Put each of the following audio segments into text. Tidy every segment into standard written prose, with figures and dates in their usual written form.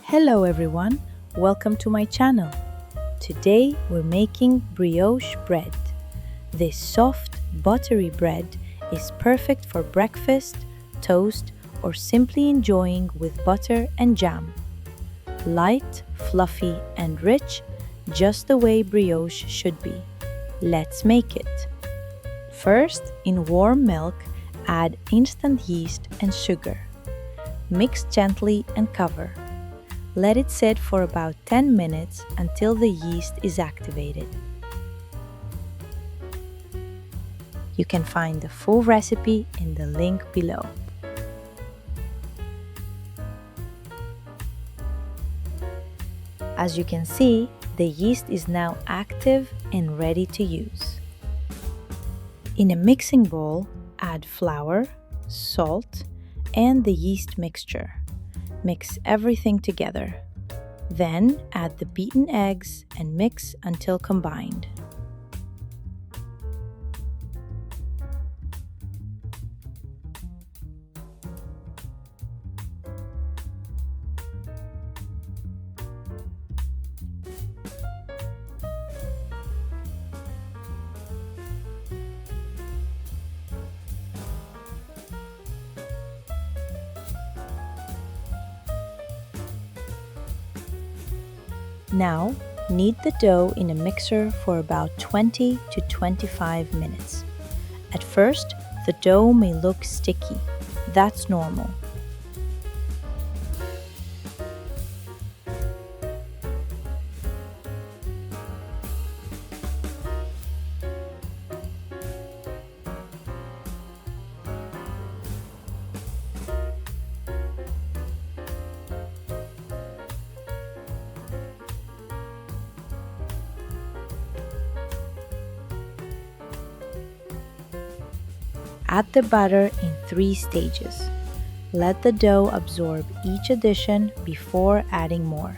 Hello everyone, welcome to my channel. Today we're making brioche bread. This soft, buttery bread is perfect for breakfast, toast, or simply enjoying with butter and jam. Light, fluffy, and rich, just the way brioche should be. Let's make it. First, in warm milk, add instant yeast and sugar. Mix gently and cover. Let it sit for about 10 minutes until the yeast is activated. You can find the full recipe in the link below. As you can see, the yeast is now active and ready to use. In a mixing bowl, add flour, salt, and the yeast mixture. Mix everything together. Then add the beaten eggs and mix until combined. Now, knead the dough in a mixer for about 20 to 25 minutes. At first, the dough may look sticky. That's normal. Add the batter in 3 stages. Let the dough absorb each addition before adding more.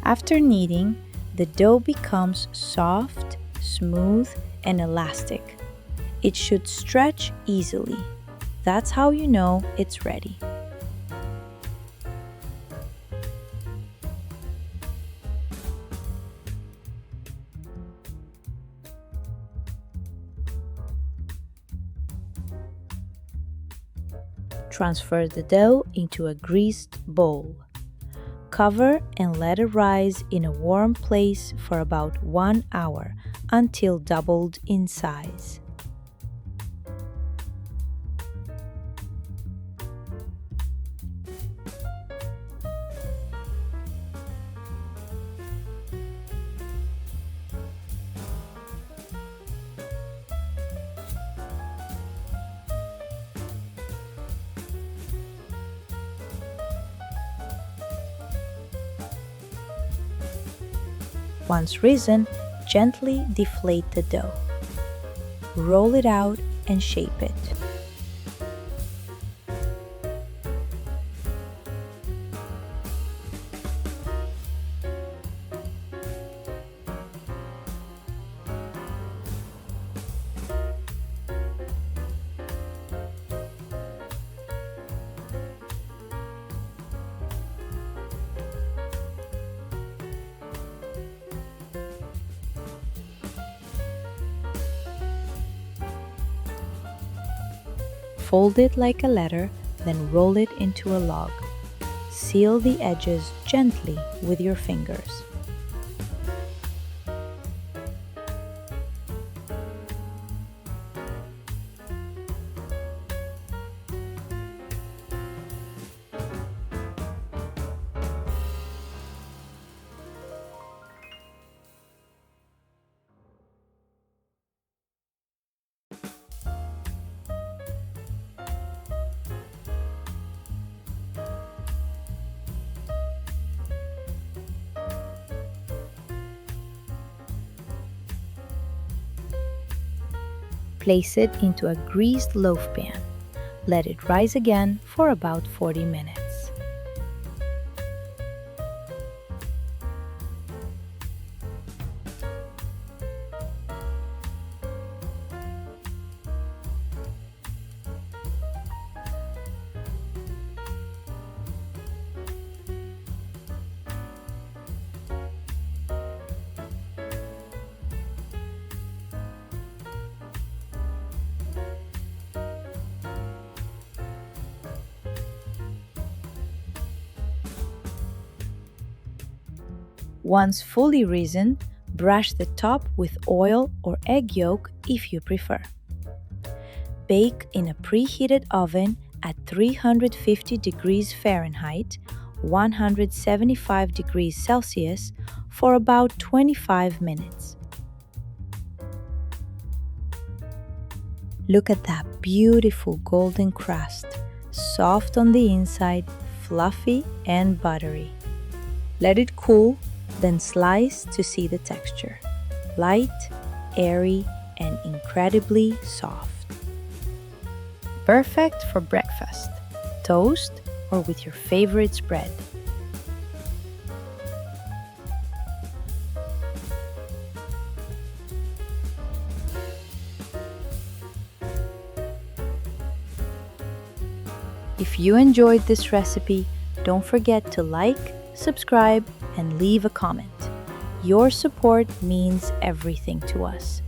After kneading, the dough becomes soft, smooth, and elastic. It should stretch easily. That's how you know it's ready. Transfer the dough into a greased bowl. Cover and let it rise in a warm place for about 1 hour until doubled in size. Once risen, gently deflate the dough. Roll it out and shape it. Fold it like a letter, then roll it into a log. Seal the edges gently with your fingers. Place it into a greased loaf pan. Let it rise again for about 40 minutes. Once fully risen, brush the top with oil or egg yolk if you prefer. Bake in a preheated oven at 350 degrees Fahrenheit, 175 degrees Celsius for about 25 minutes. Look at that beautiful golden crust, soft on the inside, fluffy and buttery. Let it cool, then slice to see the texture. Light, airy, and incredibly soft. Perfect for breakfast, toast, or with your favorite spread. If you enjoyed this recipe, don't forget to like, subscribe, and leave a comment. Your support means everything to us.